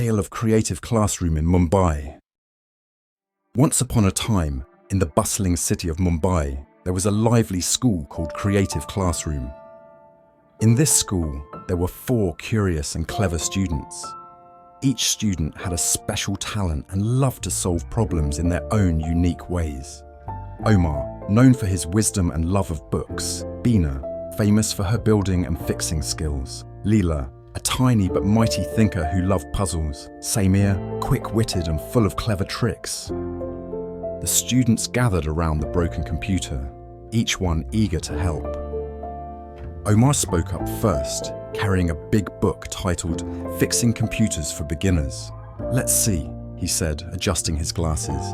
tale of creative classroom in Mumbai. Once upon a time, in the bustling city of Mumbai, there was a lively school called Creative Classroom. In this school, there were 4 curious and clever students. Each student had a special talent and loved to solve problems in their own unique ways. Omar, known for his wisdom and love of books. Bina, famous for her building and fixing skills. Leela, a tiny but mighty thinker who loved puzzles. Samir, quick-witted and full of clever tricks. The students gathered around the broken computer, each one eager to help. Omar spoke up first, carrying a big book titled Fixing Computers for Beginners. "Let's see," he said, adjusting his glasses.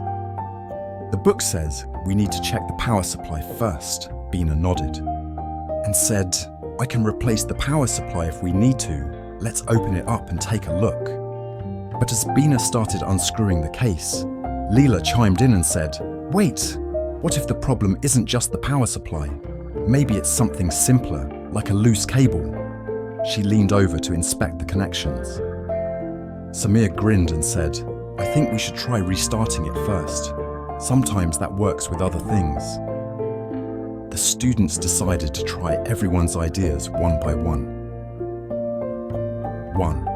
"The book says we need to check the power supply first," Bina nodded, and said, "I can replace the power supply if we need to. Let's open it up and take a look." But as Bina started unscrewing the case, Leela chimed in and said, "Wait, what if the problem isn't just the power supply? Maybe it's something simpler, like a loose cable." She leaned over to inspect the connections. Samir grinned and said, "I think we should try restarting it first. Sometimes that works with other things." The students decided to try everyone's ideas one by one. 1.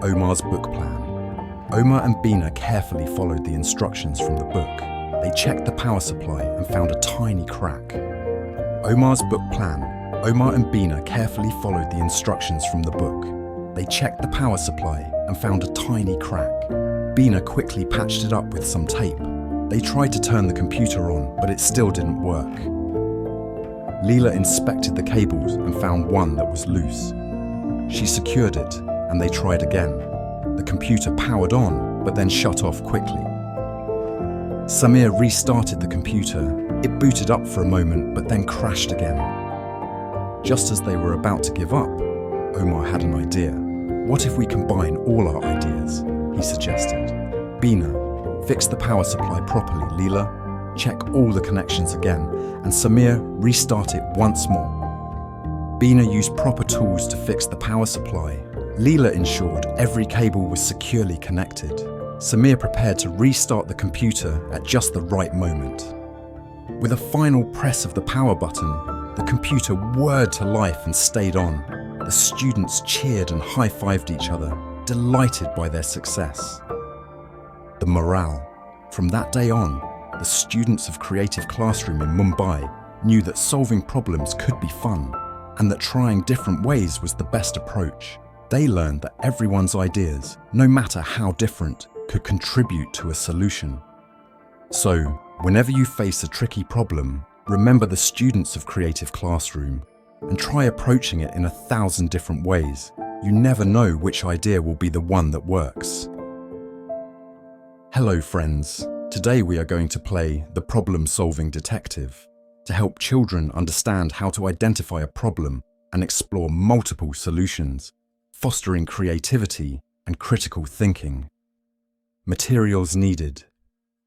Omar's book plan. Omar and Bina carefully followed the instructions from the book. They checked the power supply and found a tiny crack. Omar's book plan. Omar and Bina carefully followed the instructions from the book. They checked the power supply and found a tiny crack. Bina quickly patched it up with some tape. They tried to turn the computer on, but it still didn't work. Leela inspected the cables and found one that was loose. She secured it, and they tried again. The computer powered on, but then shut off quickly. Samir restarted the computer. It booted up for a moment, but then crashed again. Just as they were about to give up, Omar had an idea. "What if we combine all our ideas?" he suggested. "Bina, fix the power supply properly, Leela. Check all the connections again, and Samir, restart it once more." Bina used proper tools to fix the power supply. Leela ensured every cable was securely connected. Samir prepared to restart the computer at just the right moment. With a final press of the power button, the computer whirred to life and stayed on. The students cheered and high-fived each other, delighted by their success. The morale. From that day on, the students of Creative Classroom in Mumbai knew that solving problems could be fun, and that trying different ways was the best approach. They learned that everyone's ideas, no matter how different, could contribute to a solution. So, whenever you face a tricky problem, remember the students of Creative Classroom and try approaching it in 1,000 different ways. You never know which idea will be the one that works. Hello friends, today we are going to play the problem-solving detective to help children understand how to identify a problem and explore multiple solutions, fostering creativity and critical thinking. Materials needed: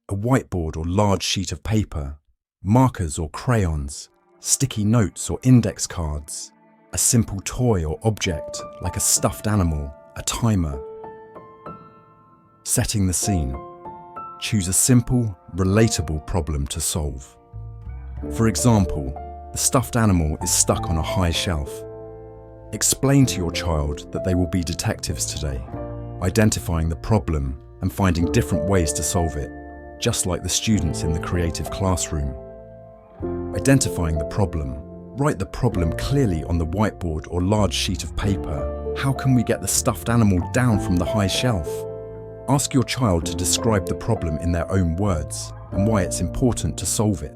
a whiteboard or large sheet of paper, markers or crayons, sticky notes or index cards, a simple toy or object like a stuffed animal, a timer. Setting the scene. Choose a simple, relatable problem to solve. For example, the stuffed animal is stuck on a high shelf. Explain to your child that they will be detectives today, identifying the problem and finding different ways to solve it, just like the students in the Creative Classroom. Identifying the problem. Write the problem clearly on the whiteboard or large sheet of paper. How can we get the stuffed animal down from the high shelf? Ask your child to describe the problem in their own words and why it's important to solve it.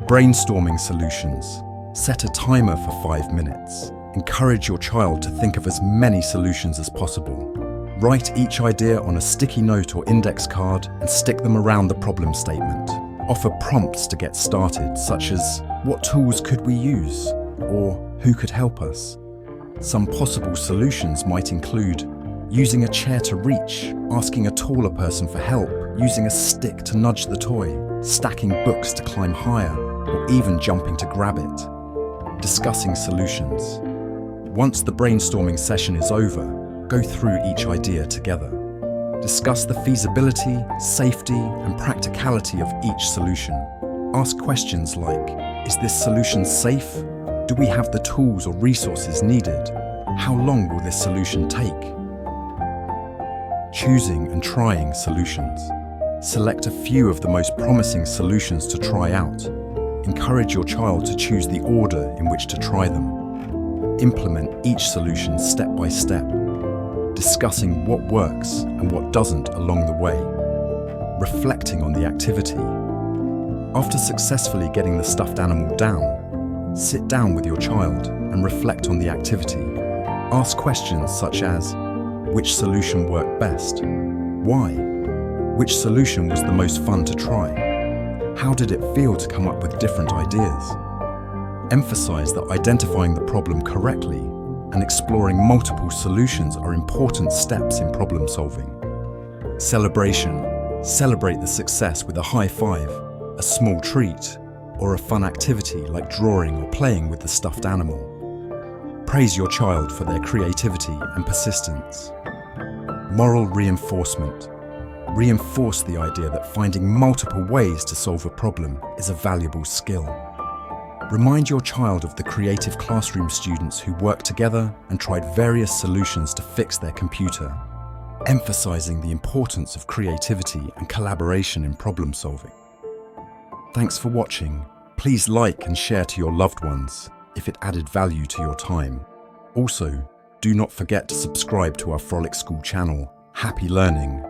Brainstorming solutions. Set a timer for 5 minutes. Encourage your child to think of as many solutions as possible. Write each idea on a sticky note or index card and stick them around the problem statement. Offer prompts to get started, such as, "What tools could we use?" or "Who could help us?" Some possible solutions might include using a chair to reach, asking a taller person for help, using a stick to nudge the toy, stacking books to climb higher, or even jumping to grab it. Discussing solutions. Once the brainstorming session is over, go through each idea together. Discuss the feasibility, safety, and practicality of each solution. Ask questions like, is this solution safe? Do we have the tools or resources needed? How long will this solution take? Choosing and trying solutions. Select a few of the most promising solutions to try out. Encourage your child to choose the order in which to try them. Implement each solution step by step, discussing what works and what doesn't along the way. Reflecting on the activity. After successfully getting the stuffed animal down, sit down with your child and reflect on the activity. Ask questions such as, which solution worked best? Why? Which solution was the most fun to try? How did it feel to come up with different ideas? Emphasize that identifying the problem correctly and exploring multiple solutions are important steps in problem solving. Celebration. Celebrate the success with a high five, a small treat, or a fun activity like drawing or playing with the stuffed animal. Praise your child for their creativity and persistence. Moral reinforcement. Reinforce the idea that finding multiple ways to solve a problem is a valuable skill. Remind your child of the creative classroom students who worked together and tried various solutions to fix their computer, emphasizing the importance of creativity and collaboration in problem solving. Thanks for watching. Please like and share to your loved ones if it added value to your time. Also, do not forget to subscribe to our Frolic School channel. Happy learning!